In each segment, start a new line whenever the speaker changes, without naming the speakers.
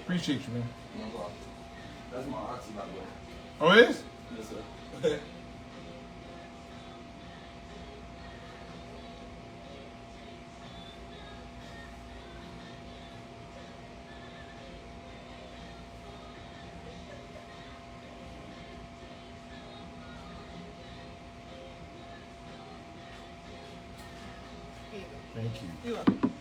Appreciate you, man.
No problem. That's my auntie, by the way.
Oh, it is?
Yes, sir.
Thank you.
You're welcome.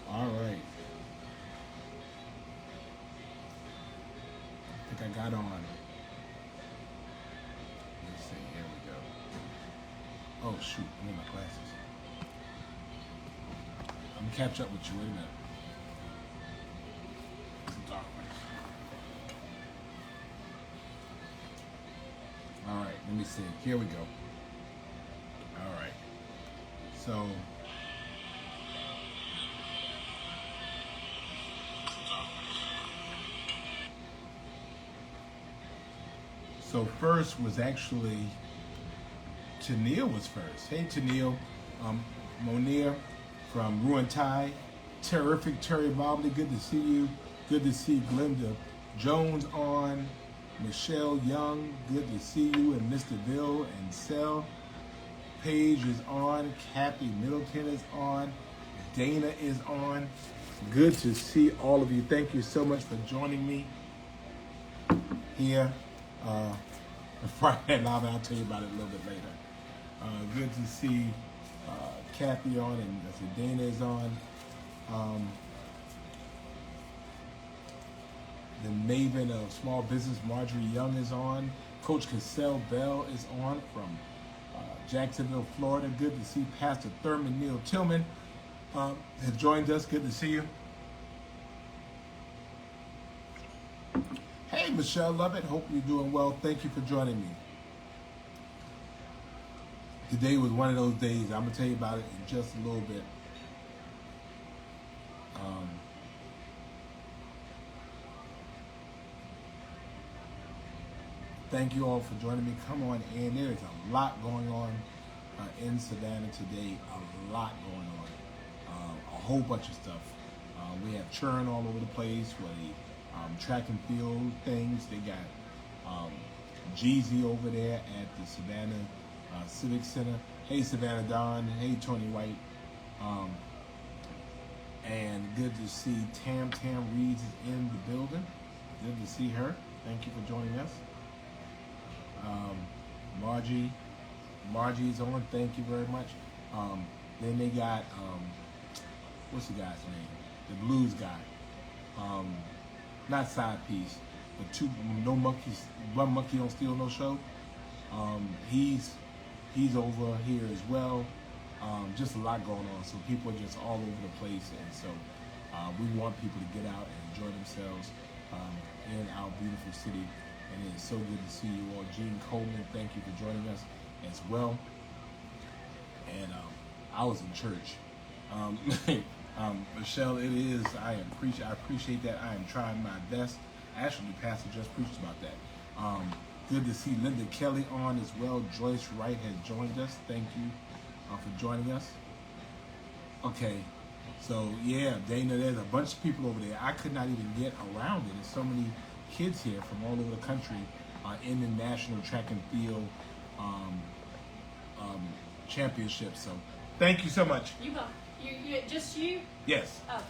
All right. I think I got on. Let's see. Here we go. Oh, shoot. I need my glasses. I'm going to catch up with you. Wait a minute. It's a dark one. All right. Let me see. Here we go. All right. So... So first was actually, Tennille was first. Hey Tennille, Monia from Ruin Thai, terrific Terry Mobley, good to see you. Good to see Glenda Jones on, Michelle Young, good to see you, and Mr. Bill and Sel. Paige is on, Kathy Middleton is on, Dana is on. Good to see all of you. Thank you so much for joining me here. Friday Live, I'll tell you about it a little bit later. Good to see Kathy on, and Dana is on. The Maven of Small Business, Marjorie Young, is on. Coach Cassell Bell is on from Jacksonville, Florida. Good to see Pastor Thurman Neal Tillman has joined us. Good to see you. Hey, Michelle Lovett. Hope you're doing well. Thank you for joining me. Today was one of those days. I'm going to tell you about it in just a little bit. Thank you all for joining me. Come on in. There is a lot going on in Savannah today. A lot going on. A whole bunch of stuff. We have churn all over the place for the track and field things. They got Jeezy over there at the Savannah Civic Center. Hey, Savannah Don. Hey, Tony White. And good to see Tam Reeves is in the building. Good to see her. Thank you for joining us. Margie's on. Thank you very much. Then they got what's the guy's name? The blues guy. Not side piece, but two. No monkeys. One monkey don't steal no show. He's over here as well. Just a lot going on. So people are just all over the place, and so we want people to get out and enjoy themselves in our beautiful city. And it is so good to see you all. Gene Coleman, thank you for joining us as well. And I was in church. Michelle, it is. I appreciate that. I am trying my best. Actually, Pastor just preached about that. Good to see Linda Kelly on as well. Joyce Wright has joined us. Thank you for joining us. Okay, so yeah, Dana, there's a bunch of people over there. I could not even get around it. There's so many kids here from all over the country in the National Track and Field Championship. So thank you so much.
You go. You just you?
Yes.
Oh,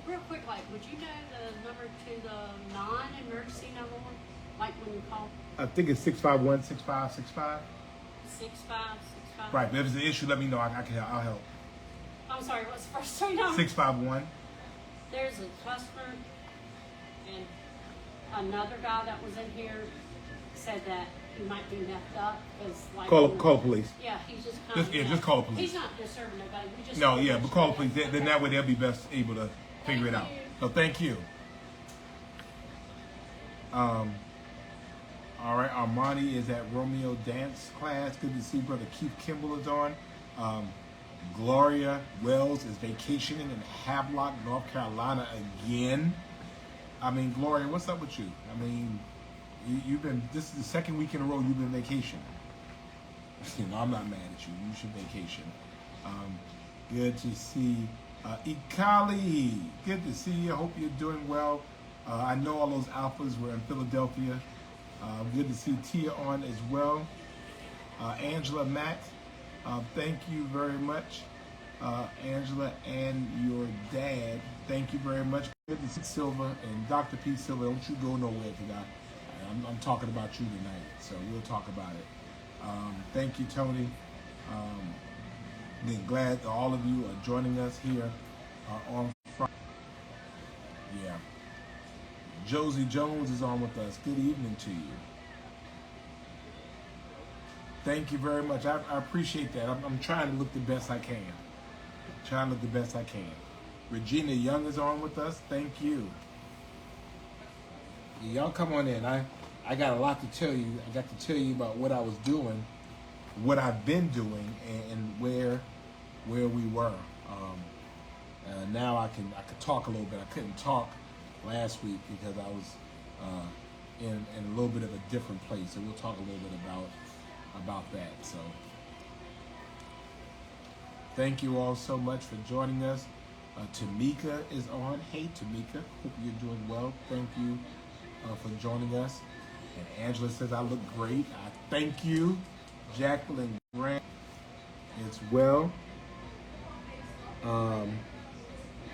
real quick, like, would you know the number to the non-emergency number one? Like when you call?
I think it's 651-6565.
6565.
Right, but if it's an issue, let me know. I'll help.
I'm sorry, what's the first three numbers?
651.
There's a customer, and another guy that was in here said that he might be messed up because, like,
Call police.
Yeah, he's just kind of.
Just call police.
He's not disturbing nobody. We just
No, yeah, but call police. Then that way they'll be best able to figure it out. So thank you. All right, Armani is at Romeo dance class. Good to see Brother Keith Kimball is on. Gloria Wells is vacationing in Havelock, North Carolina again. I mean, Gloria, what's up with you? I mean, you've been, this is the second week in a row you've been vacationing. You know, I'm not mad at you. You should vacation. Good to see Ikali. Good to see you. Hope you're doing well. I know all those alphas were in Philadelphia. Good to see Tia on as well. Angela Mack, thank you very much. Angela and your dad, thank you very much. Good to see Silva and Dr. Pete Silva. Don't you go nowhere, because I'm talking about you tonight, so we'll talk about it. Thank you, Tony. Again, glad that all of you are joining us here on Friday. Yeah. Josie Jones is on with us. Good evening to you. Thank you very much. I appreciate that. I'm trying to look the best I can. Trying to look the best I can. Regina Young is on with us. Thank you. Y'all come on in. I got a lot to tell you. I got to tell you about what I was doing, what I've been doing, and where we were. Now I could talk a little bit. I couldn't talk last week because I was in a little bit of a different place. So we'll talk a little bit about that. So thank you all so much for joining us. Tamika is on. Hey Tamika, hope you're doing well. Thank you for joining us. And Angela says I look great. I thank you. Jacqueline Grant as well.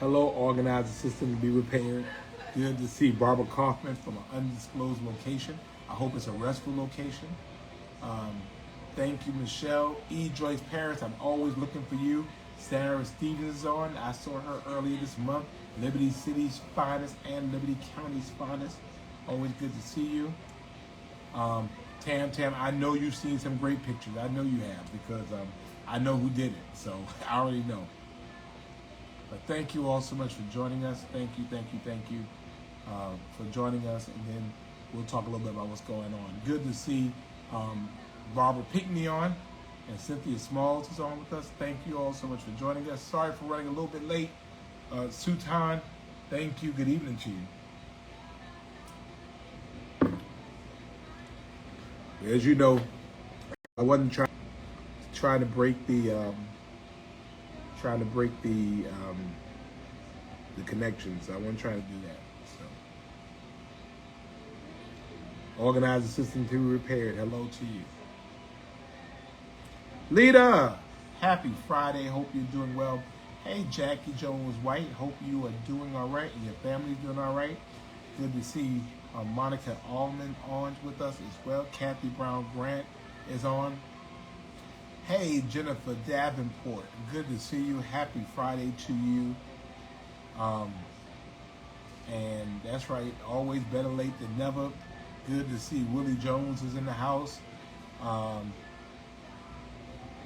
Hello, organizer system to be repaired. Good to see Barbara Kaufman from an undisclosed location. I hope it's a restful location. Thank you, Michelle. E. Joyce Paris, I'm always looking for you. Sarah Stevens is on. I saw her earlier this month. Liberty City's finest and Liberty County's finest. Always good to see you. Tam, I know you've seen some great pictures. I know you have, because I know who did it. So I already know. But thank you all so much for joining us. Thank you for joining us. And then we'll talk a little bit about what's going on. Good to see Barbara Pinkney on, and Cynthia Smalls is on with us. Thank you all so much for joining us. Sorry for running a little bit late. Sutan, thank you. Good evening to you. As you know, I wasn't trying to break the connections. I wasn't trying to do that. So, organizer system to be repaired. Hello to you, Lita. Happy Friday. Hope you're doing well. Hey, Jackie Jones White. Hope you are doing all right and your family's doing all right. Good to see Monica Allman on with us as well. Kathy Brown Grant is on. Hey, Jennifer Davenport. Good to see you. Happy Friday to you. And that's right. Always better late than never. Good to see Willie Jones is in the house.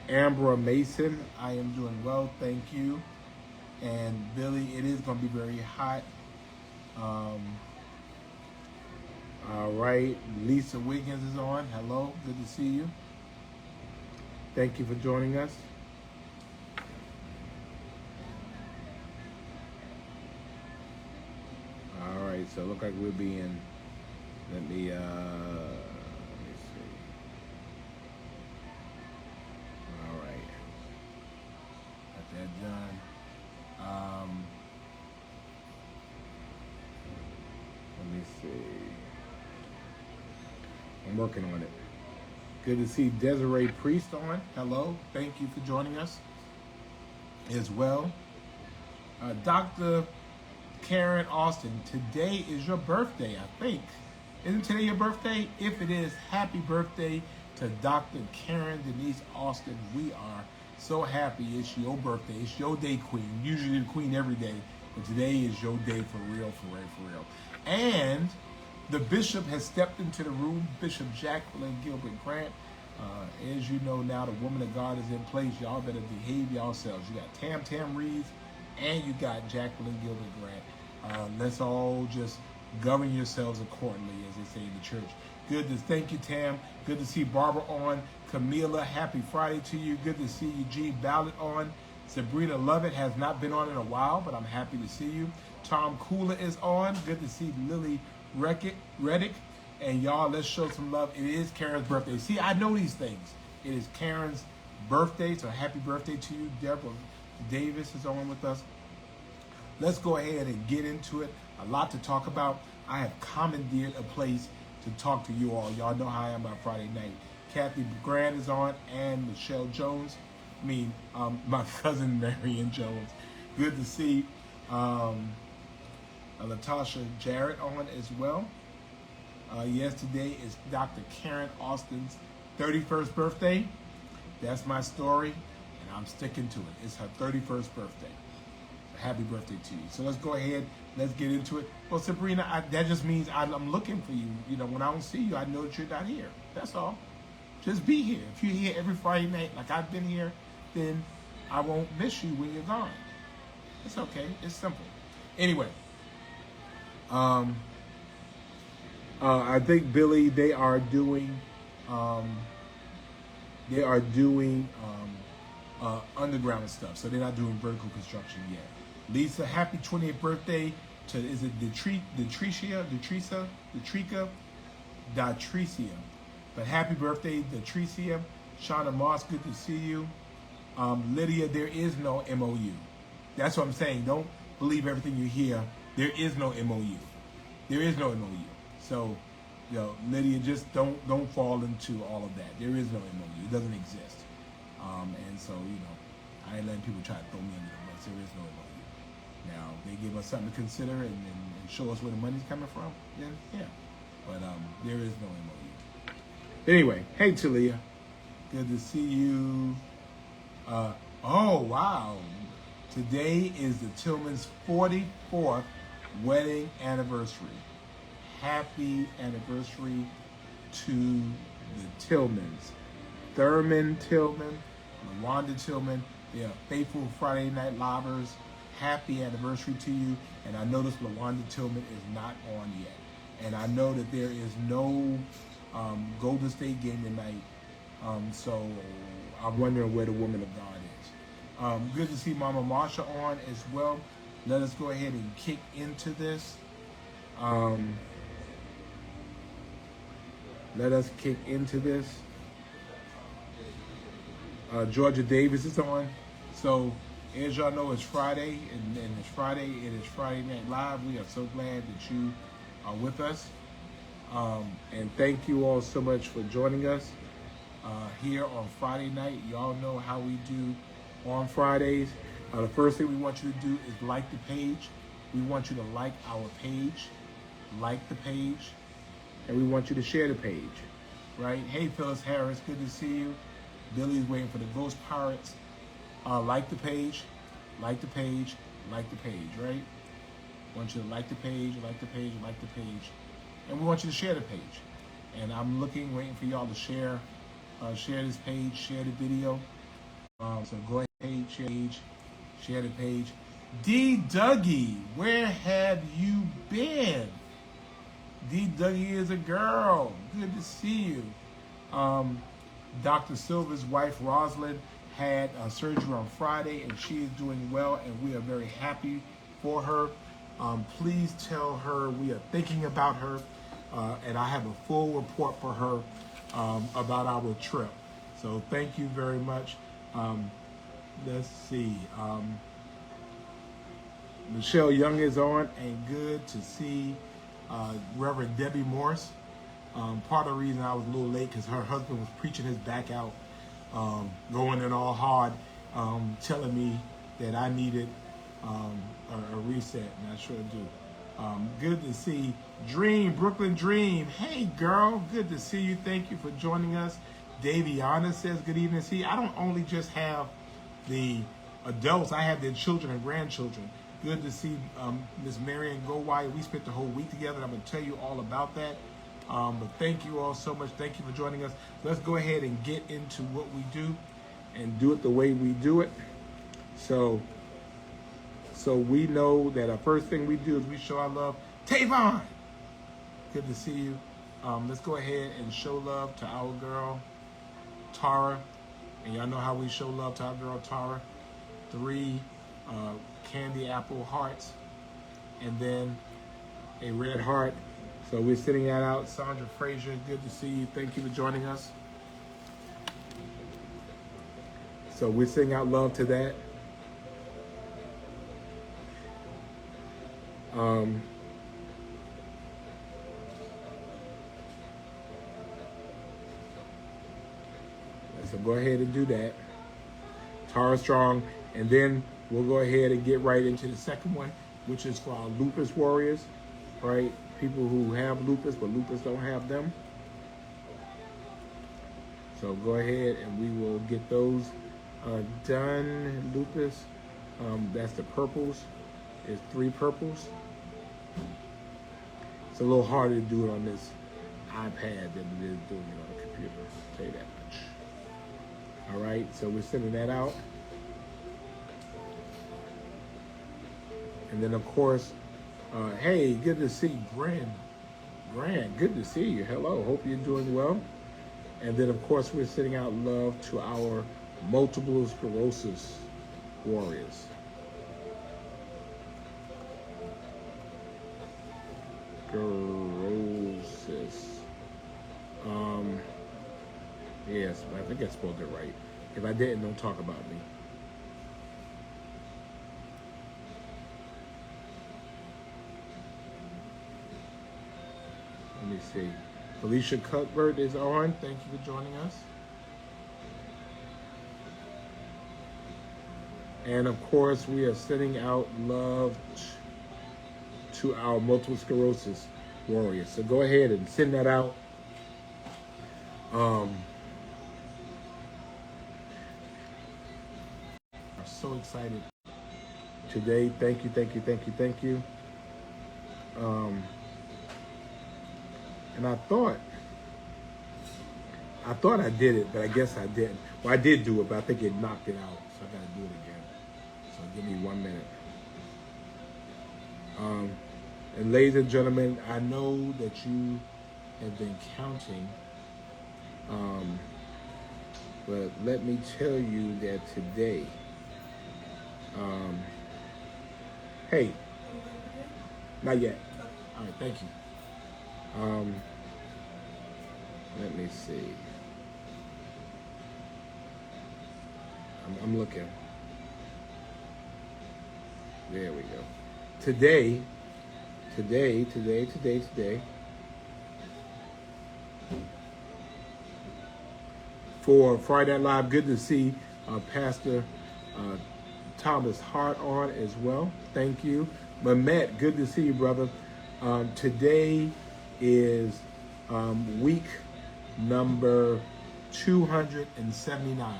Ambra Mason, I am doing well, thank you. And Billy, it is going to be very hot. All right, Lisa Wiggins is on. Hello, good to see you. Thank you for joining us. All right, so it looks like we'll be in. Let me see. All right, got that done. Let me see. I'm working on it. Good to see Desiree Priest on. Hello, thank you for joining us as well. Dr. Karen Austin, today is your birthday, I think. Isn't today your birthday? If it is, happy birthday to Dr. Karen Denise Austin. We are so happy it's your birthday. It's your day, Queen. Usually the Queen every day, but today is your day for real, for real, for real. And the bishop has stepped into the room, Bishop Jacqueline Gilbert Grant. As you know now, the woman of God is in place. Y'all better behave yourselves. You got Tam Reeves and you got Jacqueline Gilbert Grant. Let's all just govern yourselves accordingly, as they say in the church. Good to thank you, Tam. Good to see Barbara on. Camila, happy Friday to you. Good to see Eugene Ballard on. Sabrina Lovett has not been on in a while, but I'm happy to see you. Tom Kula is on. Good to see Lily Reddick. And y'all, let's show some love. It is Karen's birthday. See, I know these things. It is Karen's birthday, so happy birthday to you. Deborah Davis is on with us. Let's go ahead and get into it. A lot to talk about. I have commandeered a place to talk to you all. Y'all know how I am on Friday night. Kathy Grant is on, and Michelle Jones. My cousin Marion Jones. Good to see Latasha Jarrett on as well. Yes, today is Dr. Karen Austin's 31st birthday. That's my story, and I'm sticking to it. It's her 31st birthday. So happy birthday to you. So let's go ahead. Let's get into it. Well, Sabrina, that just means I'm looking for you. You know, when I don't see you, I know that you're not here. That's all. Just be here. If you're here every Friday night, like I've been here, then I won't miss you when you're gone. It's okay. It's simple. Anyway, I think Billy, they are doing underground stuff, so they're not doing vertical construction yet. Lisa, happy 20th birthday to, is it Datricia? But happy birthday, Datricia. Shauna Moss, good to see you. Lydia, there is no MOU. That's what I'm saying. Don't believe everything you hear. There is no MOU. There is no MOU. So, you know, Lydia, just don't fall into all of that. There is no MOU. It doesn't exist. And so, you know, I ain't letting people try to throw me under the bus. There is no MOU. Now, they give us something to consider and show us where the money's coming from, then yeah. But there is no MOU. Anyway, hey Talia. Good to see you. Oh, wow. Today is the Tillmans' 44th wedding anniversary. Happy anniversary to the Tillmans. Thurman Tillman, LaWanda Tillman, they are faithful Friday Night Livers. Happy anniversary to you. And I noticed LaWanda Tillman is not on yet. And I know that there is no Golden State game tonight. So I'm wondering where the woman of God is. Good to see Mama Marsha on as well. Let us go ahead and kick into this. Let us kick into this. Georgia Davis is on. So as y'all know, it's Friday, and it's Friday. It is Friday Night Live. We are so glad that you are with us. And thank you all so much for joining us here on Friday night. Y'all know how we do on Fridays. The first thing we want you to do is like the page. We want you to like our page, like the page, and we want you to share the page, right? Hey, Phyllis Harris, good to see you. Billy's waiting for the Ghost Pirates. Like the page, like the page, like the page, right? Want you to like the page, like the page, like the page. And we want you to share the page. And I'm waiting for y'all to share this page, share the video. So go ahead, share the page. D. Dougie, where have you been? D. Dougie is a girl. Good to see you. Dr. Silva's wife, Rosalind, had surgery on Friday, and she is doing well, and we are very happy for her. Please tell her we are thinking about her, and I have a full report for her about our trip. So thank you very much. Let's see. Michelle Young is on, and good to see Reverend Debbie Morse. Part of the reason I was a little late because her husband was preaching his back out, going in all hard, telling me that I needed a reset, and I sure do. Good to see Brooklyn Dream. Hey girl, good to see you. Thank you for joining us. Daviana says good evening. See, I don't only just have the adults, I have their children and grandchildren. Good to see Miss Marian Gowai. We spent the whole week together, and I'm going to tell you all about that. But thank you all so much. Thank you for joining us. Let's go ahead and get into what we do and do it the way we do it. So we know that our first thing we do is we show our love. Tavon, Good to see you. Let's go ahead and show love to our girl, Tara. And y'all know how we show love to our girl, Tara. 3 candy apple hearts. And then a red heart. So we're sending that out. Sandra Frazier, good to see you. Thank you for joining us. So we're sending out love to that. So go ahead and do that. Tara Strong. And then we'll go ahead and get right into the second one, which is for our lupus warriors, right? People who have lupus, but lupus don't have them. So go ahead and we will get those done. Lupus, that's the purples. It's 3 purples. It's a little harder to do it on this iPad than it is doing it on the computer. I'll tell you that much. All right, so we're sending that out. And then, of course, hey, good to see Grant. Good to see you. Hello, hope you're doing well. And then, of course, we're sending out love to our multiple sclerosis warriors. Sclerosis. Yes, I think I spelled it right. If I didn't, don't talk about me. Let me see. Felicia Cuthbert is on. Thank you for joining us. And of course, we are sending out love to our multiple sclerosis warriors. So go ahead and send that out. I'm so excited today. Thank you. And I thought I did it, but I guess I didn't. Well, I did do it, but I think it knocked it out, so I gotta do it again. So give me 1 minute. And ladies and gentlemen, I know that you have been counting, but let me tell you that today, hey, not yet. All right, thank you. Let me see. I'm looking. There we go. Today. For Friday Night Live, good to see Pastor Thomas Hart on as well. Thank you. Mehmet, good to see you, brother. Today is week number 279.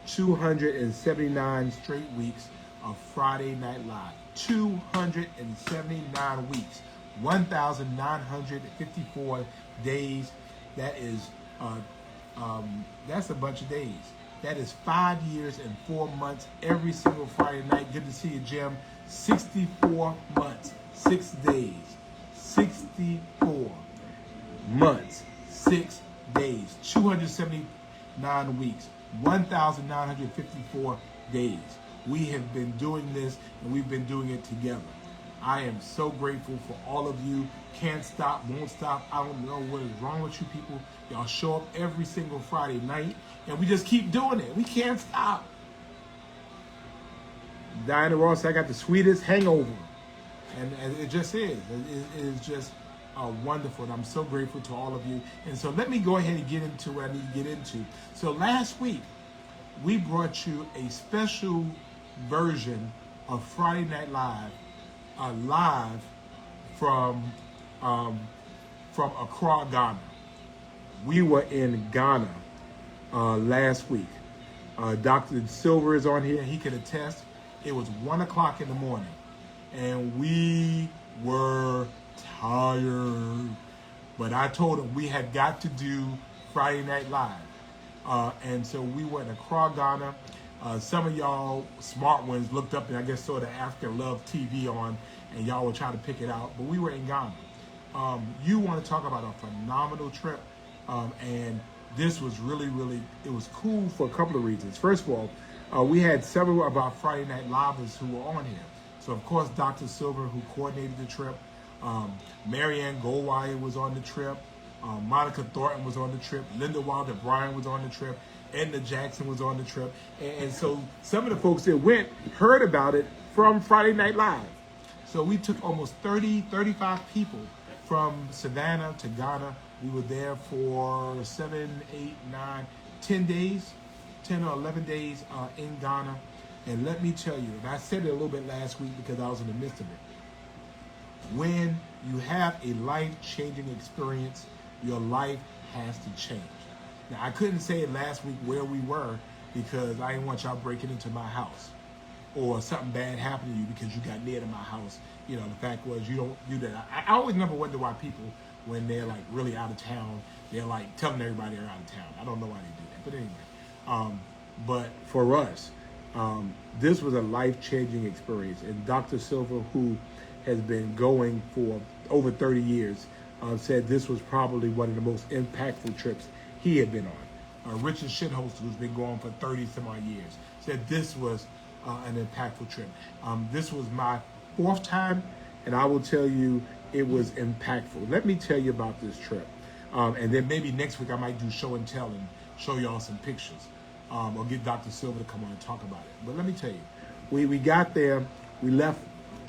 279 straight weeks of Friday Night Live. 279 weeks. 1,954 days. That is, that's a bunch of days. That is 5 years and 4 months every single Friday night. Good to see you, Jim. 64 months, 6 days. 64 months, 6 days. 279 weeks. 1,954 days. We have been doing this, and we've been doing it together. I am so grateful for all of you. Can't stop, won't stop. I don't know what is wrong with you people. Y'all show up every single Friday night, and we just keep doing it. We can't stop. Diana Ross, I got the sweetest hangover. And it just is. It is just wonderful, and I'm so grateful to all of you. And so let me go ahead and get into what I need to get into. So last week, we brought you a special version of Friday Night Live, live from Accra, Ghana. We were in Ghana last week. Dr. Silver is on here. He can attest. It was 1 o'clock in the morning, and we were tired. But I told him we had got to do Friday Night Live. And so we were in Accra, Ghana. Some of y'all smart ones looked up and I guess saw the African Love TV on, and y'all were trying to pick it out. But we were in Ghana. You want to talk about a phenomenal trip, and this was really, really, it was cool for a couple of reasons. First of all, we had several of our Friday Night Livers who were on here. So, of course, Dr. Silver, who coordinated the trip, Marianne Goldwire was on the trip, Monica Thornton was on the trip, Linda Wilder Bryan was on the trip, Edna Jackson was on the trip. And so some of the folks that went heard about it from Friday Night Live. So we took almost 30, 35 people from Savannah to Ghana. We were there for 7, 8, 9, 10 days, 10 or 11 days in Ghana. And let me tell you, and I said it a little bit last week because I was in the midst of it. When you have a life-changing experience, your life has to change. Now, I couldn't say it last week where we were because I didn't want y'all breaking into my house or something bad happened to you because you got near to my house. You know, the fact was you don't do that. I always never wonder why people, when they're like really out of town, they're like telling everybody they're out of town. I don't know why they do that. But anyway, but for us, this was a life-changing experience. And Dr. Silver, who has been going for over 30 years, said this was probably one of the most impactful trips he had been on. Richard Shitholster, who's been going for 30 some odd years, said this was an impactful trip. This was my 4th time, and I will tell you it was impactful. Let me tell you about this trip. And then maybe next week I might do show and tell and show y'all some pictures. Or get Dr. Silver to come on and talk about it. But let me tell you, we got there, we left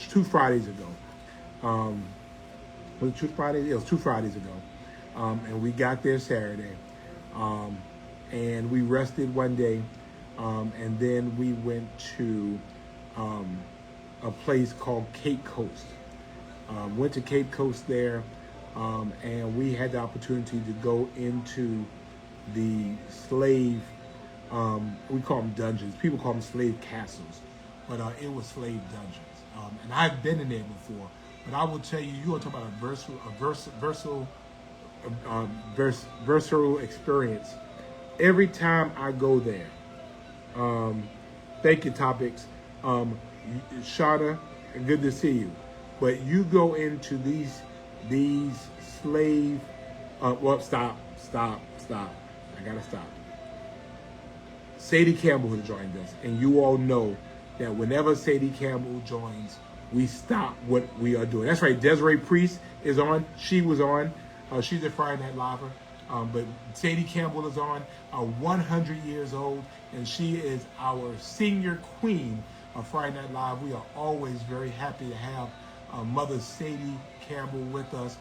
2 Fridays ago. Was it 2 Fridays? It was 2 Fridays ago. And we got there Saturday. And we rested one day. And then we went to a place called Cape Coast. Went to Cape Coast there. And we had the opportunity to go into the slave, we call them dungeons. People call them slave castles. But it was slave dungeons. And I've been in there before. But I will tell you, you want to talk about a versatile experience. Every time I go there, thank you, Topics. Shauna, good to see you. But you go into these slave, well, stop. I gotta stop. Sadie Campbell has joined us, and you all know that whenever Sadie Campbell joins, we stop what we are doing. That's right, Desiree Priest is on. She was on. She's a Friday Night Liver. But Sadie Campbell is on, 100 years old, and she is our senior queen of Friday Night Live. We are always very happy to have Mother Sadie Campbell with us.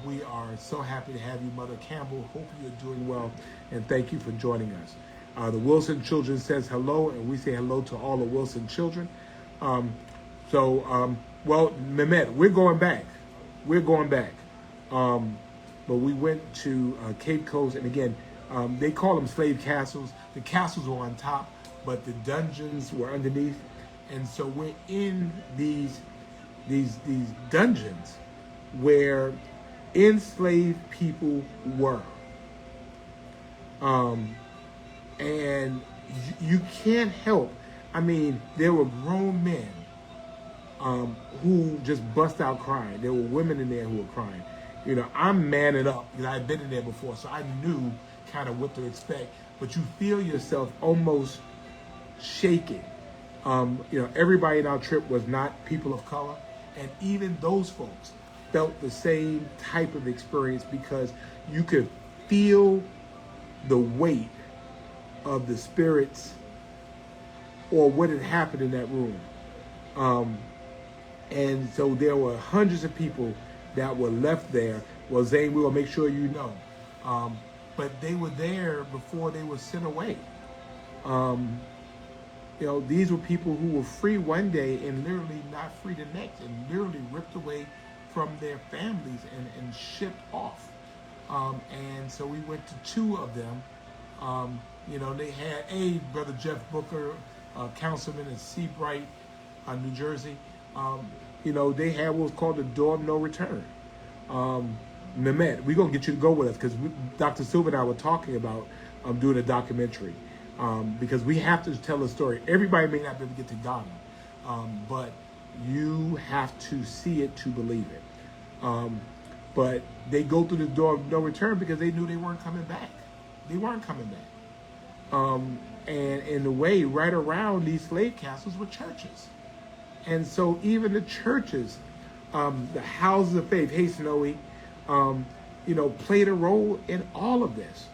We are so happy to have you, Mother Campbell. Hope you're doing well, and thank you for joining us. The Wilson Children says hello, and we say hello to all the Wilson children. Well, Mehmet, we're going back. But we went to Cape Coast, and again, they call them slave castles. The castles were on top, but the dungeons were underneath. And so we're in these dungeons where enslaved people were. And you can't help. I mean, there were grown men who just bust out crying. There were women in there who were crying. You know, I'm manning up because I've been in there before, so I knew kind of what to expect. But you feel yourself almost shaking. You know, everybody in our trip was not people of color, and even those folks felt the same type of experience because you could feel the weight of the spirits or what had happened in that room. And so there were hundreds of people that were left there. Well, Zane, we will make sure you know. But they were there before they were sent away. You know, these were people who were free one day and literally not free the next, and literally ripped away from their families and shipped off. And so we went to 2 of them. You know, they had Brother Jeff Booker, councilman in Seabright, New Jersey. You know, they had what was called the Door of No Return. Mehmet, we're going to get you to go with us because Dr. Silva and I were talking about doing a documentary because we have to tell a story. Everybody may not be able to get to Ghana, but you have to see it to believe it. but they go through the door of no return because they knew they weren't coming back. They weren't coming back. And in a way, right around these slave castles were churches. And so even the churches, the houses of faith, hey Snowy, played a role in all of this.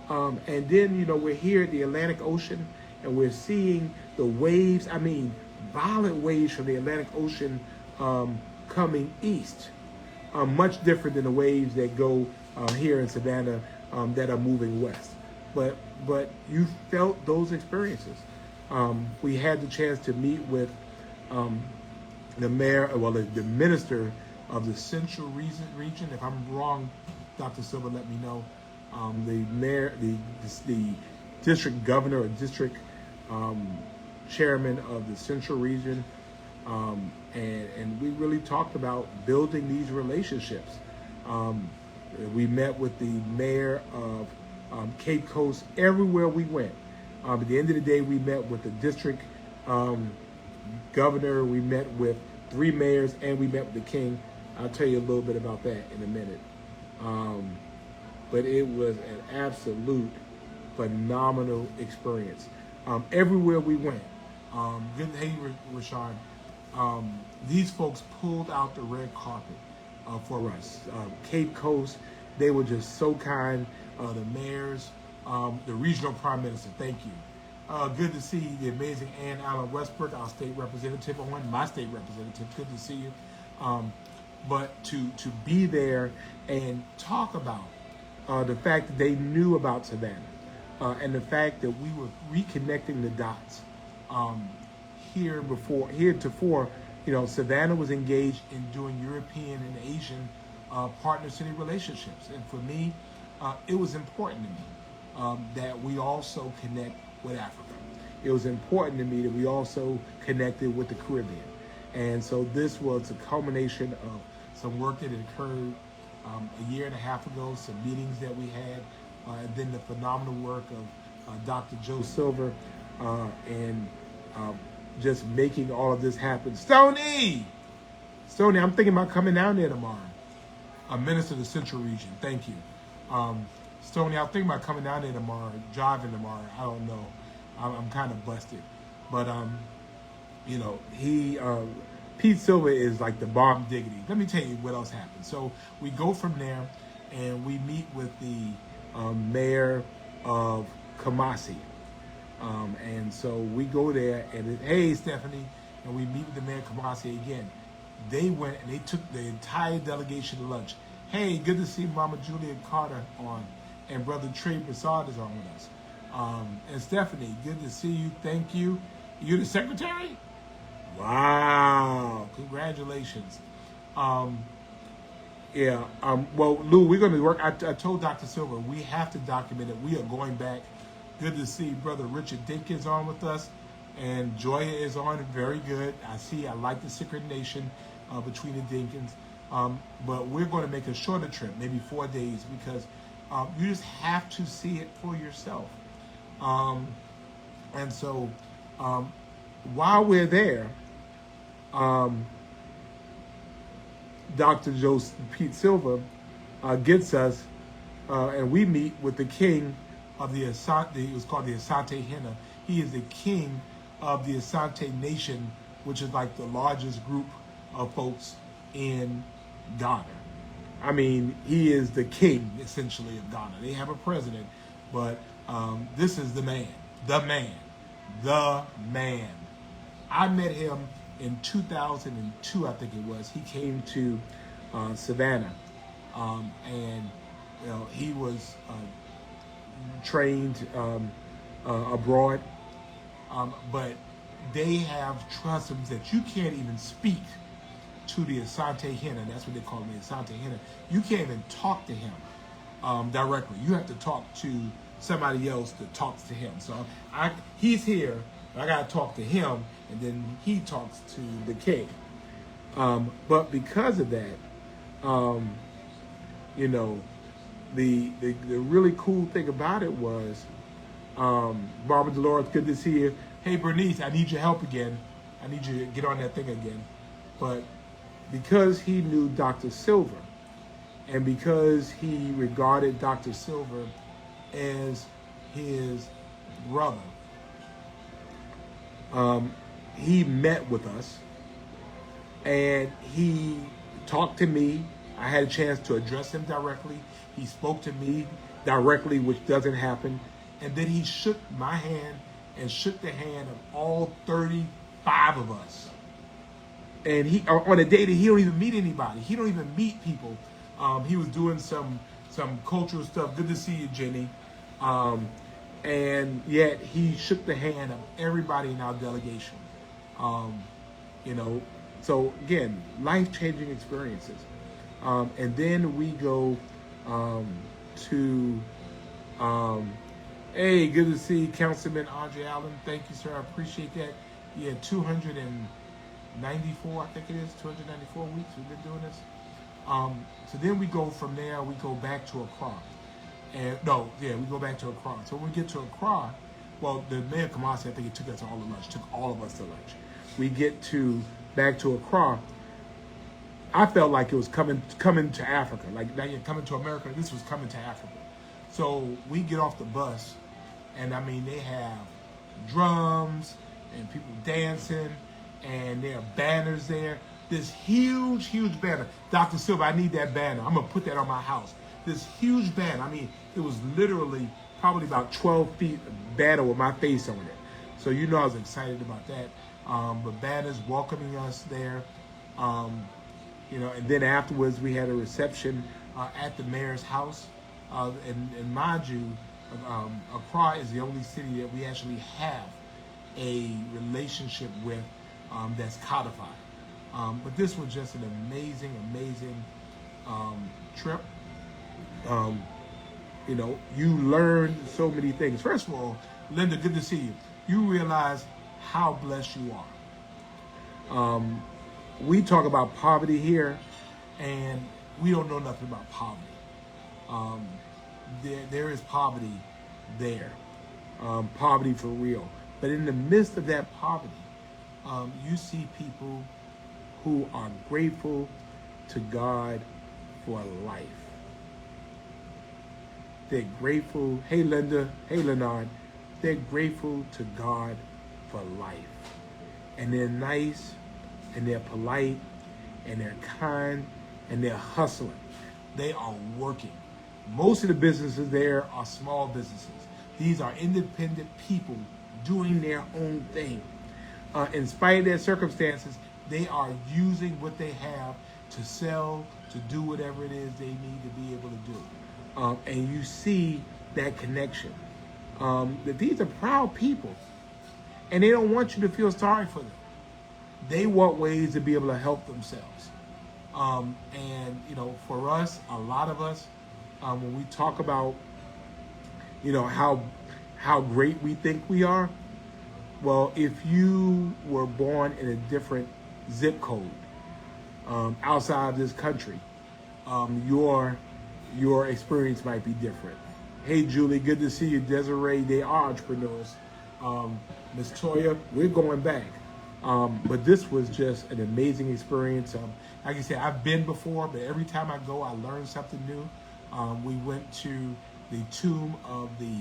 And then, we're here at the Atlantic Ocean and we're seeing the waves, violent waves from the Atlantic Ocean coming east, much different than the waves that go here in Savannah that are moving west. But you felt those experiences. We had the chance to meet with the mayor, the minister of the Central region. If I'm wrong, Dr. Silva, let me know. The mayor, the district governor or district chairman of the Central region, and we really talked about building these relationships. We met with the mayor of Cape Coast everywhere we went. At the end of the day, we met with the district governor, we met with 3 mayors, and we met with the king. I'll tell you a little bit about that in a minute. But it was an absolute phenomenal experience. Everywhere we went, hey Rashawn, these folks pulled out the red carpet for us. Cape Coast, they were just so kind. The mayors, the regional prime minister, thank you. Good to see the amazing Ann Allen Westbrook, our state representative, my state representative. Good to see you. But to be there and talk about the fact that they knew about Savannah and the fact that we were reconnecting the dots. Heretofore, Savannah was engaged in doing European and Asian partner city relationships. And for me, it was important to me that we also connect with Africa. It was important to me that we also connected with the Caribbean. And so this was a culmination of some work that had occurred a year and a half ago, some meetings that we had, and then the phenomenal work of Dr. Joe Silver and just making all of this happen. Stoney, I'm thinking about coming down there tomorrow. Minister of the Central Region, thank you. Stoney, I'm thinking about coming down there tomorrow, driving tomorrow. I don't know. I'm kind of busted. But, Pete Silva is like the bomb diggity. Let me tell you what else happened. So we go from there and we meet with the mayor of Kumasi. And so we go there and hey, Stephanie, and we meet with the mayor of Kumasi again. They went and they took the entire delegation to lunch. Hey, good to see Mama Julia Carter on, and Brother Trey Broussard is on with us. And Stephanie, good to see you. Thank you. You the secretary? Wow, congratulations. Well, Lou, we're going to work. I told Dr. Silver we have to document it. We are going back. Good to see Brother Richard Dinkins on with us, and Joya is on. Very good. I like the synchronization between the Dinkins. But we're going to make a shorter trip, maybe 4 days, because you just have to see it for yourself. And so while we're there, Dr. Pete Silva gets us, and we meet with the king of the Asante. It was called the Asante Hena. He is the king of the Asante Nation, which is like the largest group of folks in Ghana. I mean, he is the king, essentially, of Ghana. They have a president, but this is the man. I met him in 2002, I think it was. He came to Savannah, and he was trained abroad, but they have customs that you can't even speak to the Asante Hena. That's what they call him, the Asante Hena. You can't even talk to him directly. You have to talk to somebody else that talks to him. So he's here, I got to talk to him, and then he talks to the king. But because of that, the really cool thing about it was, Barbara Dolores, good to see you. Hey, Bernice, I need your help again. I need you to get on that thing again. But because he knew Dr. Silver, And because he regarded Dr. Silver as his brother, he met with us and he talked to me. I had a chance to address him directly. He spoke to me directly, which doesn't happen. And then he shook my hand and shook the hand of all 35 of us. And he, on a day that he don't even meet anybody. He don't even meet people. He was doing some cultural stuff. Good to see you, Jenny. And yet he shook the hand of everybody in our delegation. You know, so again, life-changing experiences. And then we go to, hey, good to see Councilman Andre Allen. Thank you, sir. I appreciate that. Yeah, 294, I think it is, 294 weeks we've been doing this. So then we go from there, we go back to Accra. And we go back to Accra. So when we get to Accra, well, the Mayor Kamasi, I think he took us all to lunch, took all of us to lunch. We get back to Accra. I felt like it was coming to Africa, like coming to America. This was coming to Africa. So we get off the bus, and I mean, they have drums and people dancing, and there are banners there. This huge, huge banner. Dr. Silver, I need that banner. I'm going to put that on my house. This huge banner. I mean, it was literally probably about 12 feet banner with my face on it. So you know I was excited about that. But banners welcoming us there. You know, and then afterwards we had a reception at the mayor's house. And mind you, Accra is the only city that we actually have a relationship with that's codified. But this was just an amazing, amazing trip. You know, you learn so many things. First of all, Linda, good to see you. You realize how blessed you are. We talk about poverty here, and we don't know nothing about poverty. There is poverty there, poverty for real. But in the midst of that poverty, you see people who are grateful to God for life. They're grateful. Hey, Linda. Hey, Leonard. They're grateful to God for life. And they're nice, and they're polite, and they're kind, and they're hustling. They are working. Most of the businesses there are small businesses. These are independent people doing their own thing. In spite of their circumstances, they are using what they have to sell, to do whatever it is they need to be able to do. And you see that connection. That these are proud people. And they don't want you to feel sorry for them. They want ways to be able to help themselves. And, you know, for us, a lot of us, when we talk about, you know, how great we think we are, well, if you were born in a different zip code outside of this country, your experience might be different. Hey, Julie, good to see you. Desiree, they are entrepreneurs. Miss Toya, we're going back. But this was just an amazing experience. Like I said, I've been before, but every time I go, I learn something new. We went to the tomb of the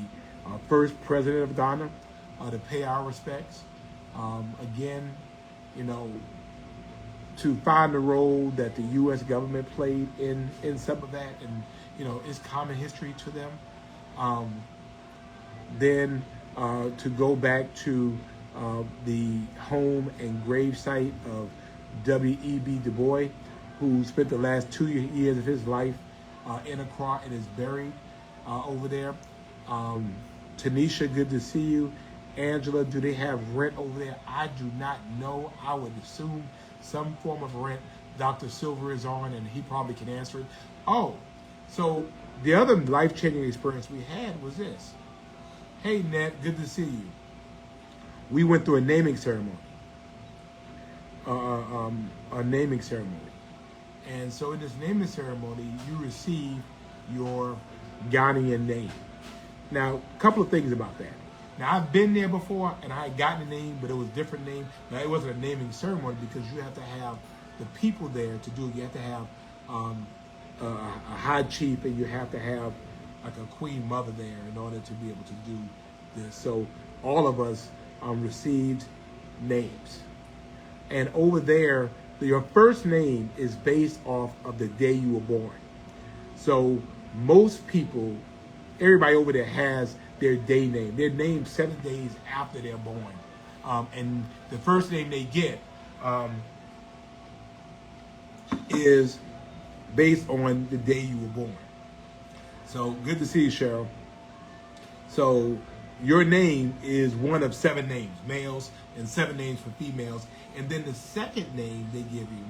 first president of Ghana to pay our respects. Again, you know, to find the role that the U.S. government played in some of that, and you know, it's common history to them. Then to go back to the home and grave site of W.E.B. Du Bois, who spent the last 2 years of his life in Accra and is buried over there. Tanisha, good to see you. Angela, do they have rent over there? I do not know. I would assume some form of rent. Dr. Silver is on, and he probably can answer it. Oh, so the other life-changing experience we had was this. Hey, Ned, good to see you. We went through a naming ceremony. A naming ceremony. And so in this naming ceremony, you receive your Ghanaian name. Now, a couple of things about that. Now, I've been there before, and I had gotten a name, but it was a different name. Now, it wasn't a naming ceremony because you have to have the people there to do it. You have to have a high chief, and you have to have like a queen mother there in order to be able to do this. So all of us received names. And over there, your first name is based off of the day you were born. So most people, everybody over there has their day name. They're named 7 days after they're born. And the first name they get is based on the day you were born. So good to see you, Cheryl. So your name is one of 7 names, males, and 7 names for females. And then the second name they give you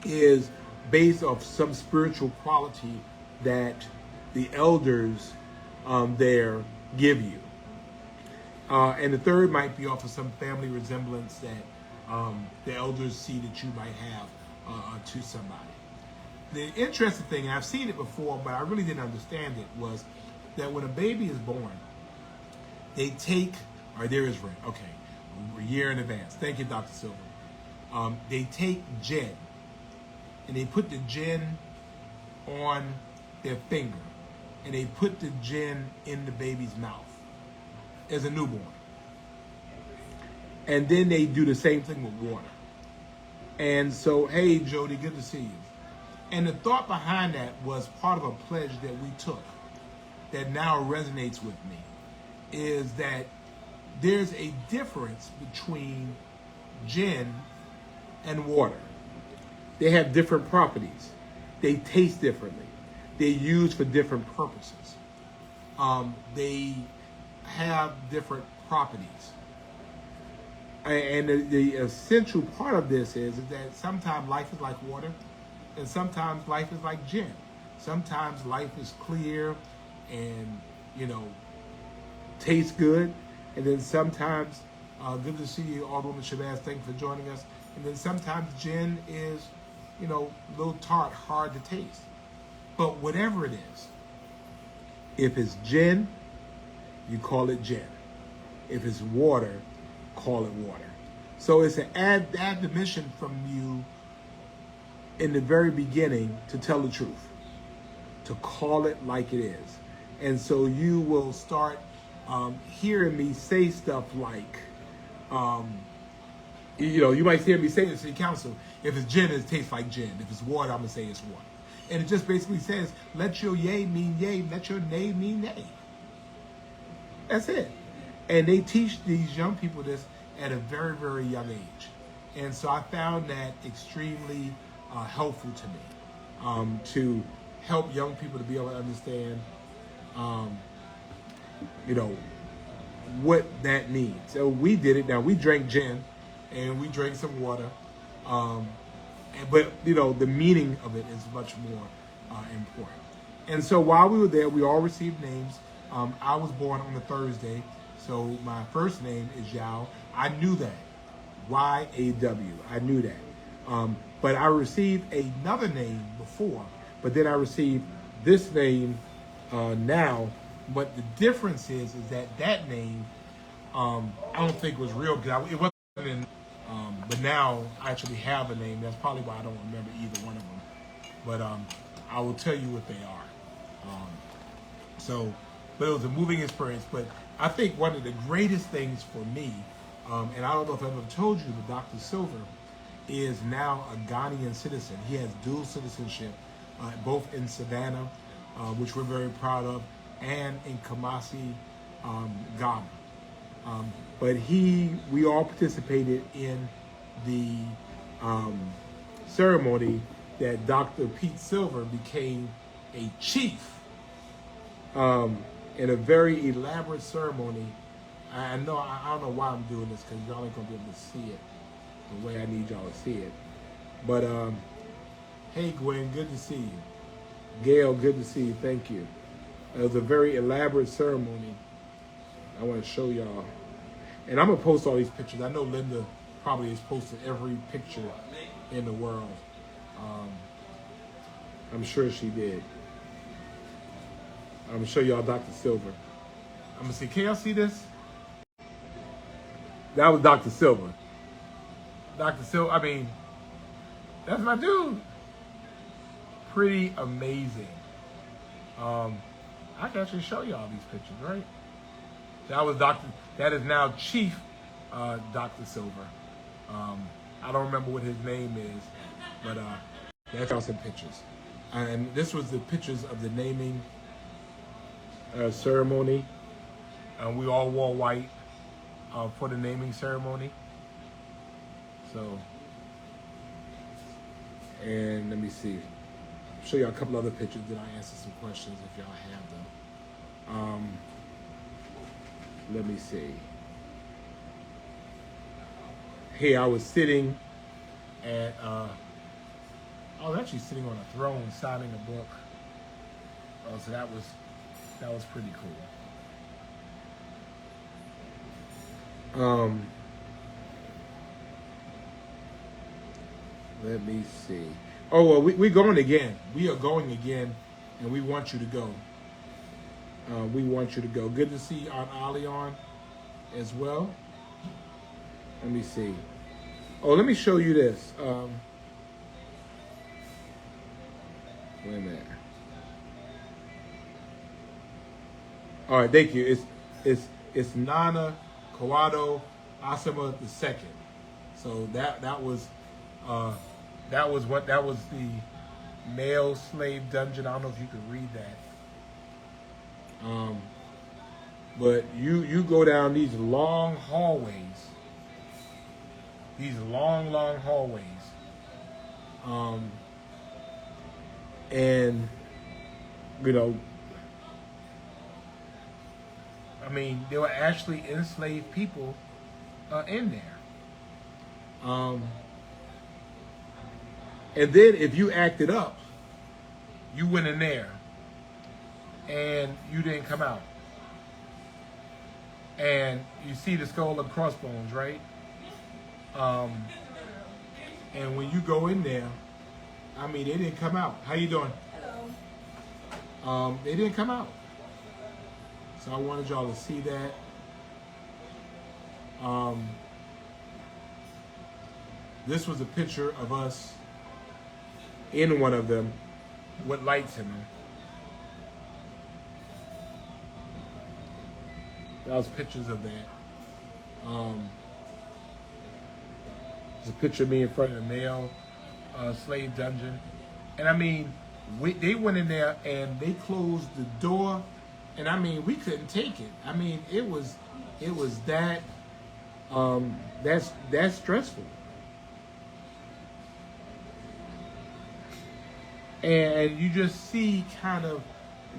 is based off some spiritual quality that the elders there give you. And the third might be off of some family resemblance that the elders see that you might have to somebody. The interesting thing, and I've seen it before, but I really didn't understand it, was that when a baby is born, they take, or there is Rick, okay, a year in advance. Thank you, Dr. Silver. They take gin, and they put the gin on their finger, and they put the gin in the baby's mouth as a newborn. And then they do the same thing with water. And so, hey, Jody, good to see you. And the thought behind that was part of a pledge that we took that now resonates with me, is that there's a difference between gin and water. They have different properties. They taste differently. They're used for different purposes. They have different properties. And the essential part of this is that sometimes life is like water, and sometimes life is like gin. Sometimes life is clear and, tastes good. And then sometimes, good to see you, Alderwoman Shabazz, thank you for joining us. And then sometimes gin is, a little tart, hard to taste. But whatever it is, if it's gin, you call it gin. If it's water, call it water. So it's an admonition from you in the very beginning to tell the truth, to call it like it is. And so you will start hearing me say stuff like, you might hear me say to city council, if it's gin, it tastes like gin. If it's water, I'm going to say it's water. And it just basically says, let your yay mean yay, let your nay mean nay. That's it. And they teach these young people this at a very, very young age. And so I found that extremely helpful to me, to help young people to be able to understand, what that means. So we did it. Now, we drank gin and we drank some water. But the meaning of it is much more important. And so while we were there, we all received names. I was born on a Thursday, so my first name is Yao. I knew that. Y-A-W. I knew that. But I received another name before, but then I received this name now. But the difference is that name, I don't think was real, because it wasn't in, but now I actually have a name. That's probably why I don't remember either one of them. But I will tell you what they are. But it was a moving experience. But I think one of the greatest things for me, and I don't know if I've ever told you, but Dr. Silver is now a Ghanaian citizen. He has dual citizenship, both in Savannah, which we're very proud of, and in Kumasi, Ghana. But we all participated in the ceremony that Dr. Pete Silver became a chief in a very elaborate ceremony. I don't know why I'm doing this, because y'all ain't gonna be able to see it the way I need y'all to see it. But hey Gwen, good to see you. Gail, good to see you. Thank you. It was a very elaborate ceremony. I want to show y'all. And I'm going to post all these pictures. I know Linda probably has posted every picture in the world. I'm sure she did. I'm going to show y'all Dr. Silver. I'm going to see, can y'all see this? That was Dr. Silver. Dr. Silver, that's my dude. pretty amazing. I can actually show y'all these pictures, right? That was that is now Chief Dr. Silver. I don't remember what his name is, but that's y'all some pictures. And this was the pictures of the naming ceremony. We all wore white for the naming ceremony. So, and let me see. Show you a couple other pictures. Then I answer some questions if y'all have them. Let me see. Here I was sitting at. I was actually sitting on a throne signing a book. So that was pretty cool. Let me see. Oh, well, we're going again. We are going again, and we want you to go. We want you to go. Good to see Aunt Ollie on as well. Let me see. Oh, let me show you this. Wait a minute. All right, thank you. It's Nana Kawado Asama II. So that was the male slave dungeon. I don't know if you could read that. But you go down these long hallways. These long hallways. And you know, I mean, there were actually enslaved people in there. And then if you acted up, you went in there and you didn't come out. And you see the skull and crossbones, right? And when you go in there, I mean, they didn't come out. How you doing? Hello. They didn't come out. So I wanted y'all to see that. This was a picture of us in one of them with lights in them. That was pictures of that. There's a picture of me in front of the male slave dungeon. And I mean, they went in there and they closed the door. And I mean, we couldn't take it. I mean, it was that, that's stressful. And you just see kind of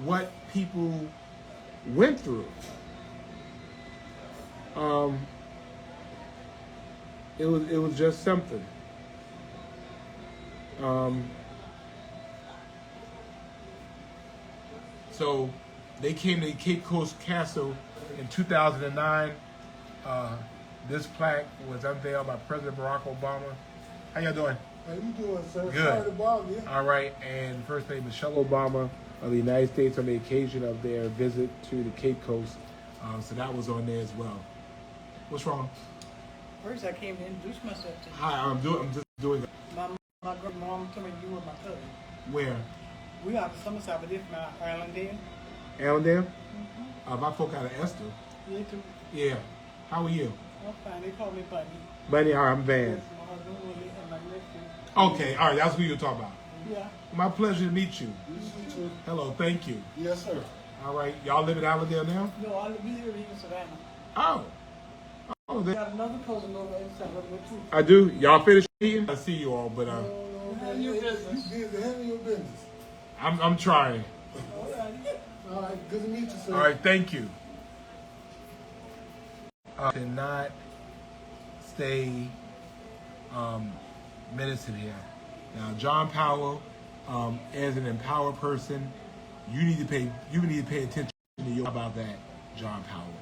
what people went through. It was just something. So they came to Cape Coast Castle in 2009. This plaque was unveiled by President Barack Obama. How y'all doing?
How you doing, sir?
Good.
Sorry to bother you.
All right, and First Lady Michelle Obama of the United States on the occasion of their visit to the Cape Coast. So that was on there as well. What's wrong?
First, I came to introduce myself to you.
Hi, I'm just doing.
My mom told me you were my cousin.
Where?
We out of Summerside, but this my Islandale.
Allendale? My folk out of Esther.
You too.
Yeah. How are you?
I'm fine. They call me Bunny.
Buddy, all right, I'm Van.
Yes, my husband Willie and my nephew.
Okay, all right, that's who you're talking about.
Yeah.
My pleasure to meet you.
You too.
Hello, thank you.
Yes, sir.
All right, y'all live in Allendale now?
No, we live in Savannah.
Oh. Oh,
We got another cousin over in Savannah too.
I do. Y'all finished eating? I see you all, but
Handle your business.
You busy. Handle your business.
I'm trying.
All right.
All right. Good to meet you, sir.
All right, thank you. Cannot stay menacing here. Now, John Powell, as an empowered person, you need to pay attention to you about that, John Powell.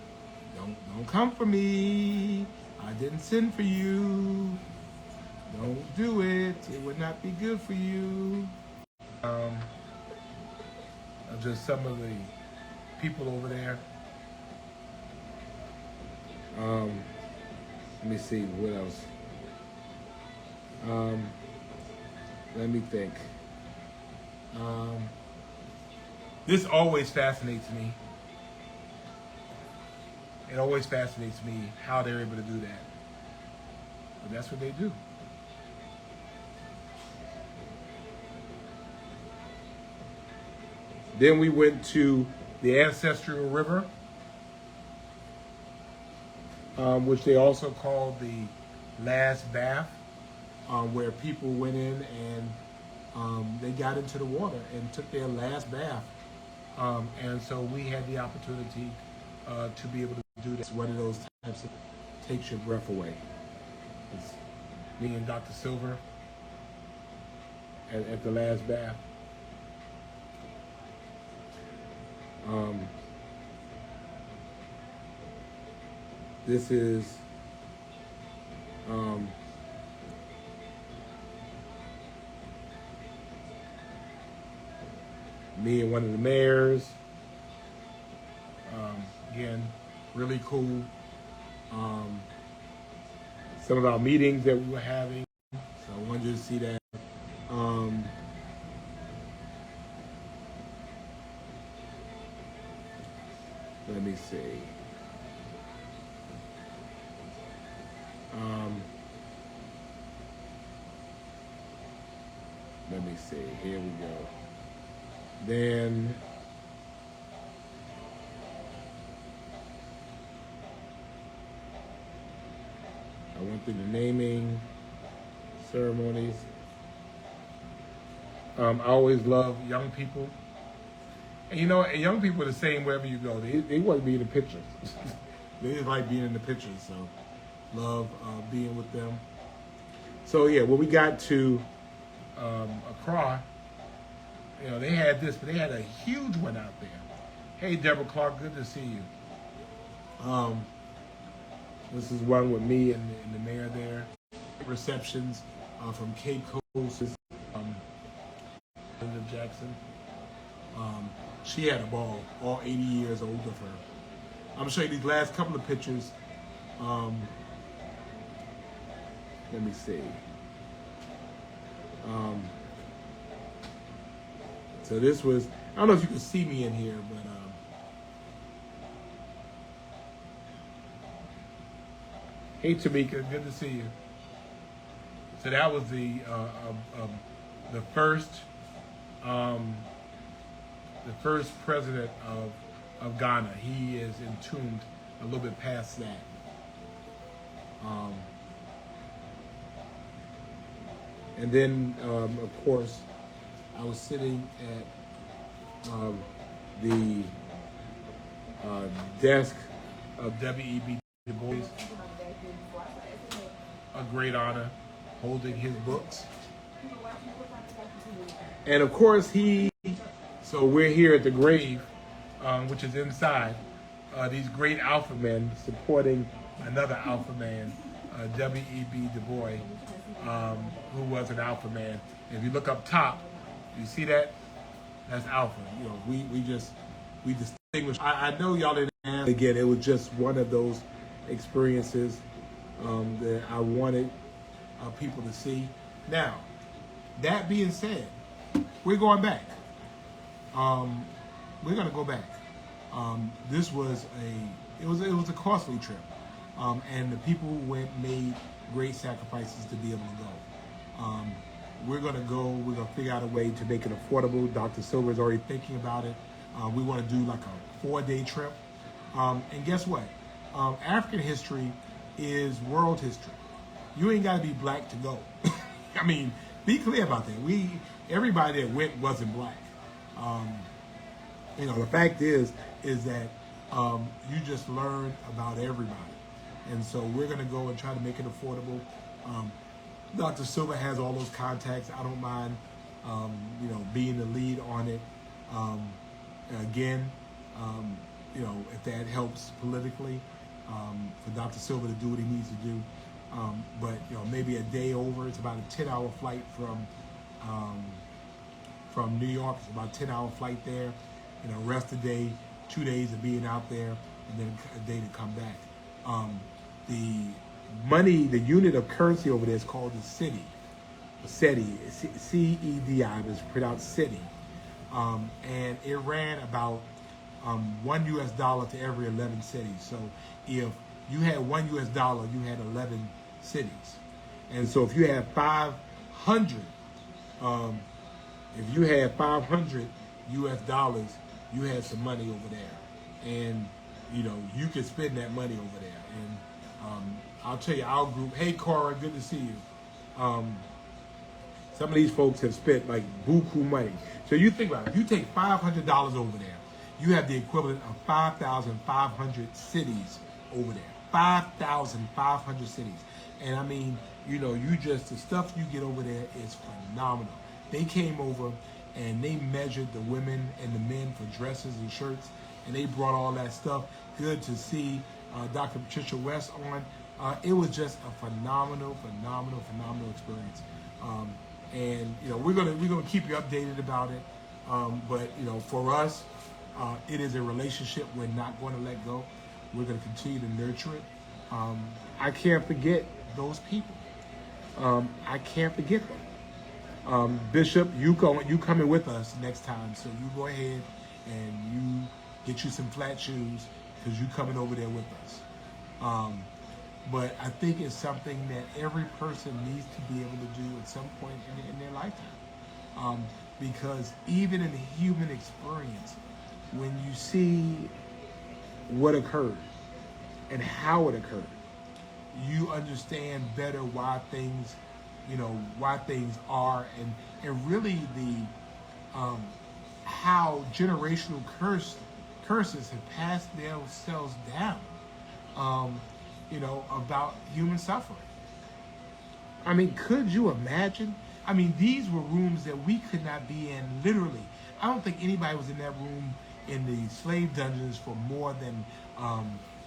Don't come for me. I didn't send for you. Don't do it. It would not be good for you. Just some of the people over there. Let me see what else. Let me think. This always fascinates me. It always fascinates me how they're able to do that. But that's what they do. Then we went to the Ancestral River, which they also called the Last Bath, where people went in and they got into the water and took their last bath. And so we had the opportunity to be able to do that. It's one of those types that takes your breath away. It's me and Dr. Silver at the last bath. This is me and one of the mayors. Again, really cool. Some of our meetings that we were having. So I wanted you to see that. Let me see. Let me see. Here we go. Then I went through the naming ceremonies. I always love young people. And you know, young people are the same wherever you go. They want to be in the pictures. They just like being in the pictures. So love being with them. So yeah, when we got to Accra, you know, they had this, but they had a huge one out there. Hey, Deborah Clark, good to see you. This is one with me and the mayor there. Receptions from Cape Coast, Linda Jackson. She had a ball, all 80 years old of her. I'm gonna show you these last couple of pictures. Let me see. So this was, I don't know if you can see me in here, but hey Tamika, good to see you. So that was the first president of Ghana. He is entombed a little bit past that. And then, of course, I was sitting at the desk of W.E.B. Du Bois, a great honor, holding his books. And of course, so we're here at the grave, which is inside, these great alpha men supporting another alpha man, W.E.B. Du Bois, who was an alpha man. If you look up top, you see that? That's alpha. You know, we distinguish. I know y'all didn't ask. Again, it was just one of those experiences that I wanted people to see. Now, that being said, we're going back. We're gonna go back. This was it was a costly trip, and the people who went made great sacrifices to be able to go. We're gonna go. We're gonna figure out a way to make it affordable. Dr. Silver is already thinking about it. We want to do like a 4-day trip. And guess what? African history is world history. You ain't got to be black to go. I mean, be clear about that. Everybody that went wasn't black. You know, the fact is that you just learn about everybody. And so we're going to go and try to make it affordable. Dr. Silva has all those contacts. I don't mind, you know, being the lead on it. Again, you know, if that helps politically, for Dr. Silva to do what he needs to do. But, you know, maybe a day over. It's about a 10-hour flight from New York. It's about a 10-hour flight there. You know, rest the day, 2 days of being out there, and then a day to come back. The money, the unit of currency over there is called the cedi. CEDI, C-E-D-I, but it's pronounced cedi. and it ran about $1 to every 11 cities. So if you had $1, you had 11 cities. And so if you had 500, if you had $500 you had some money over there, and you know you could spend that money over there. And I'll tell you, our group. Hey, Cora, good to see you. Some of these folks have spent like buku money. So you think about it. If you take $500 over there, you have the equivalent of 5,500 cities over there. 5,500 cities. And I mean, you know, the stuff you get over there is phenomenal. They came over and they measured the women and the men for dresses and shirts, and they brought all that stuff. Good to see Dr. Patricia West on. It was just a phenomenal experience. And you know, we're gonna keep you updated about it. But you know, for us, it is a relationship we're not going to let go. We're going to continue to nurture it. I can't forget those people. I can't forget them. Bishop, you coming with us next time, so you go ahead and you get you some flat shoes because you coming over there with us. But I think it's something that every person needs to be able to do at some point in their lifetime. Because even in the human experience, when you see what occurred and how it occurred, you understand better why things are, and really the how generational curses have passed themselves down. You know, about human suffering. I mean, could you imagine? I mean, these were rooms that we could not be in, literally. I don't think anybody was in that room in the slave dungeons for more than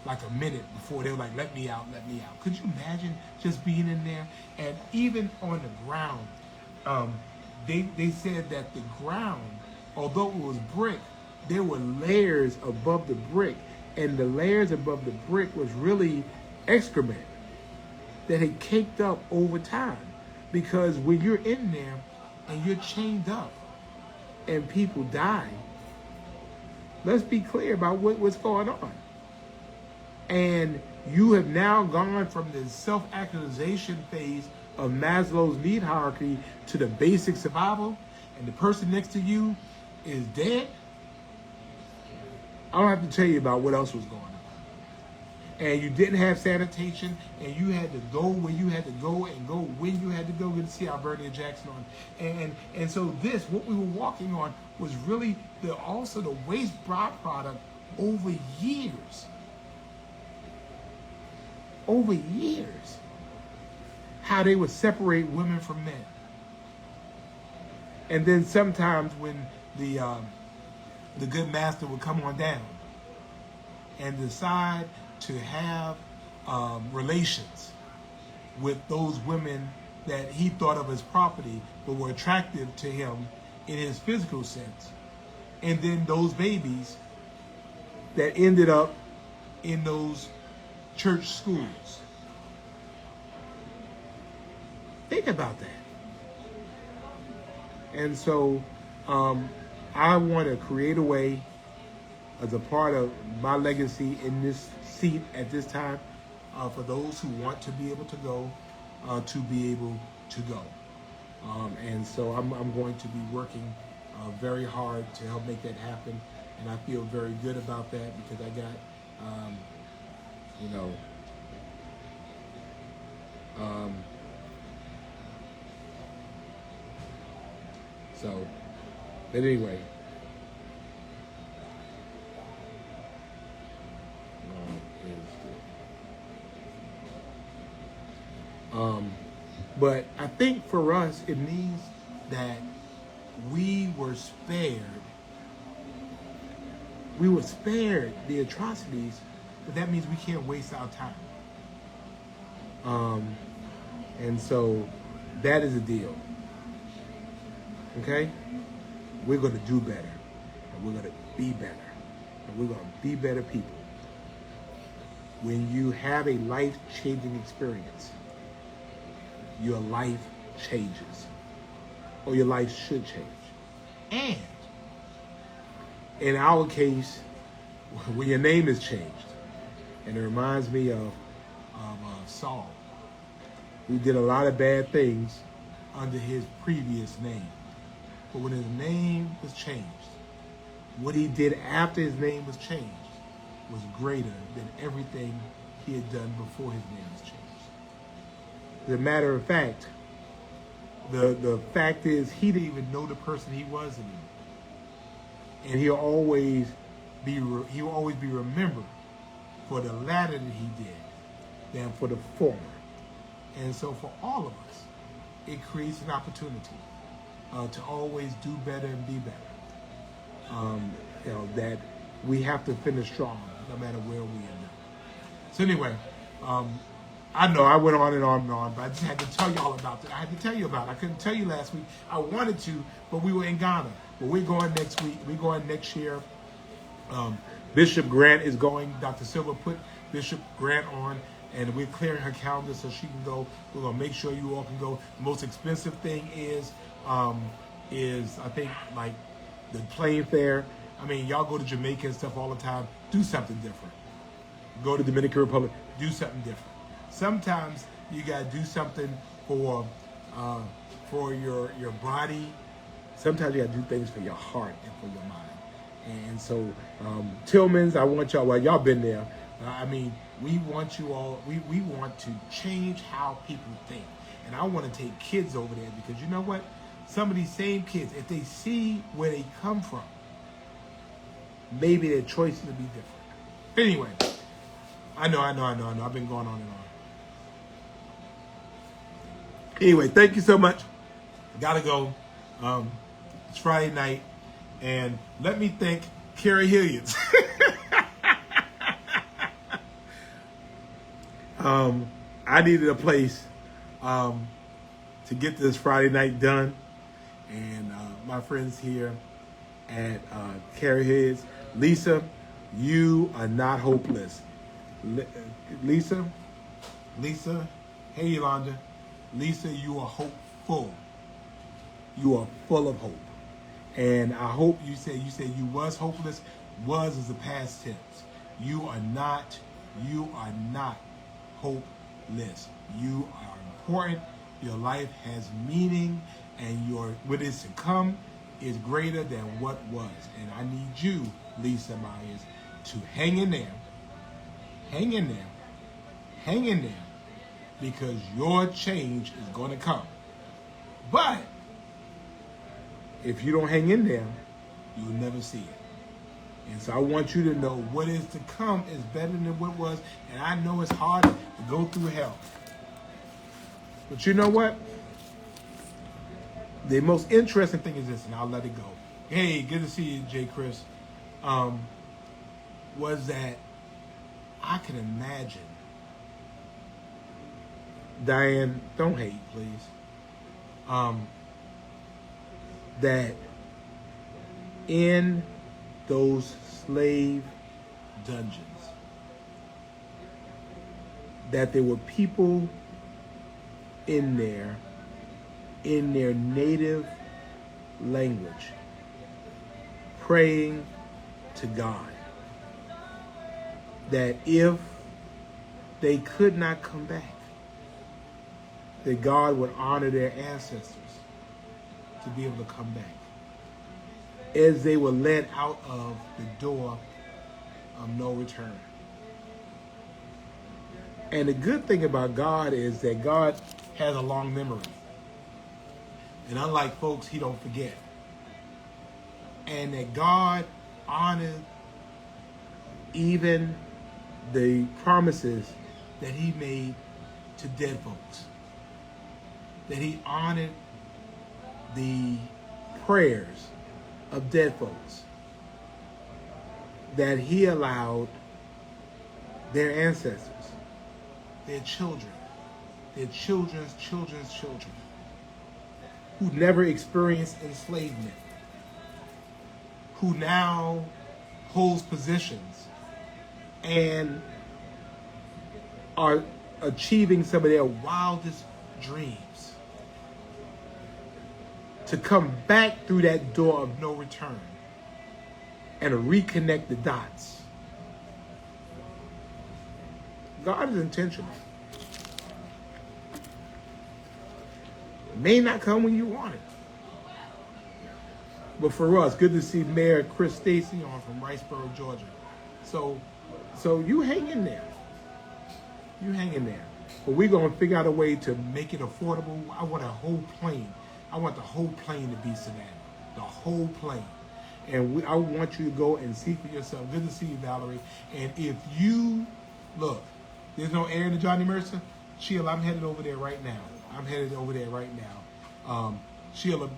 like a minute before they were like, let me out, let me out. Could you imagine just being in there? And even on the ground, they said that the ground, although it was brick, there were layers above the brick, and the layers above the brick was really excrement that had caked up over time. Because when you're in there and you're chained up and people die, let's be clear about what's going on. And you have now gone from the self-actualization phase of Maslow's need hierarchy to the basic survival, and the person next to you is dead. I don't have to tell you about what else was going on. And you didn't have sanitation, and you had to go where you had to go and go when you had to go. Good to see Alberta Jackson on. And so what we were walking on was really also the waste byproduct over years. Over years. How they would separate women from men. And then sometimes when the good master would come on down and decide to have relations with those women that he thought of as property but were attractive to him in his physical sense. And then those babies that ended up in those church schools. Think about that. And so I want to create a way as a part of my legacy in this seat at this time for those who want to be able to go, to be able to go. And so I'm going to be working very hard to help make that happen. And I feel very good about that because I got, so, but anyway. But I think for us, it means that we were spared. We were spared the atrocities, but that means we can't waste our time. And so that is a deal. Okay? We're going to do better. And we're going to be better. And we're going to be better people. When you have a life-changing experience, your life changes. Or your life should change. And in our case, when your name is changed, and it reminds me of Saul, who did a lot of bad things under his previous name. But when his name was changed, what he did after his name was changed was greater than everything he had done before his name was changed. As a matter of fact, the fact is he didn't even know the person he was anymore. And he'll always be remembered for the latter that he did than for the former. And so for all of us, it creates an opportunity to always do better and be better. That we have to finish strong no matter where we end up. So anyway, I know I went on and on and on, but I just had to tell y'all about it. I had to tell you about it. I couldn't tell you last week. I wanted to, but we were in Ghana. But we're going next week. We're going next year. Bishop Grant is going. Dr. Silva put Bishop Grant on, and we're clearing her calendar so she can go. We're going to make sure you all can go. The most expensive thing is I think, like the plane fare. I mean, y'all go to Jamaica and stuff all the time. Do something different. Go to Dominican Republic. Do something different. Sometimes you got to do something for your body. Sometimes you got to do things for your heart and for your mind. And so, Tillman's, I want y'all, well, y'all been there. I mean, we want you all, we want to change how people think. And I want to take kids over there because you know what? Some of these same kids, if they see where they come from, maybe their choices will be different. Anyway, I know. I've been going on and on. Anyway, thank you so much. Gotta go. It's Friday night. And let me thank Carrie Hillians. I needed a place to get this Friday night done. And my friends here at Carrie Hillians. Lisa, you are not hopeless. Lisa, hey Yolanda. Lisa, you are hopeful. You are full of hope. And I hope you said you was hopeless. Was is the past tense. You are not hopeless. You are important. Your life has meaning, and what is to come is greater than what was. And I need you, Lisa Myers, to hang in there. Hang in there. Hang in there. Because your change is going to come. But if you don't hang in there, you'll never see it. And so I want you to know what is to come is better than what was. And I know it's hard to go through hell. But you know what? The most interesting thing is this, and I'll let it go. Hey, good to see you, J. Chris. Was that I can imagine. Diane, don't hate, please. That in those slave dungeons, that there were people in there, in their native language, praying to God, that if they could not come back, that God would honor their ancestors to be able to come back as they were led out of the door of no return. And the good thing about God is that God has a long memory. And unlike folks, he don't forget. And that God honored even the promises that he made to dead folks. That he honored the prayers of dead folks. That he allowed their ancestors, their children, their children's children's children, who never experienced enslavement, who now holds positions and are achieving some of their wildest dreams, to come back through that door of no return and reconnect the dots. God is intentional. It may not come when you want it. But for us, good to see Mayor Chris Stacy on from Riceboro, Georgia. So you hang in there. You hang in there. But we're going to figure out a way to make it affordable. I want a whole plane. I want the whole plane to be Savannah. The whole plane. And I want you to go and see for yourself. Good to see you, Valerie. And if you, look, there's no air in the Johnny Mercer. Sheila, I'm headed over there right now. Sheila,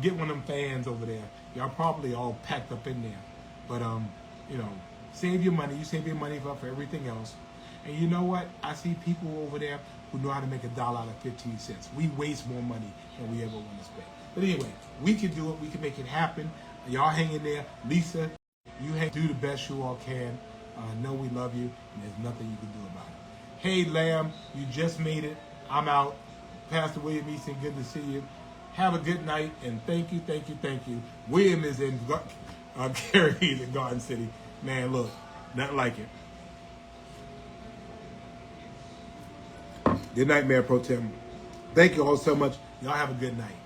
get one of them fans over there. Y'all probably all packed up in there. But, you know, save your money. You save your money for everything else. And you know what? I see people over there who know how to make $1 out of 15 cents. We waste more money than we ever want to spend. But anyway, we can do it. We can make it happen. Y'all hang in there. Lisa, do the best you all can. Know we love you, and there's nothing you can do about it. Hey, Lamb, you just made it. I'm out. Pastor William Easton, good to see you. Have a good night, and thank you. William is in Gary, he's in Garden City. Man, look, nothing like it. Good night, Mayor Pro Tem. Thank you all so much. Y'all have a good night.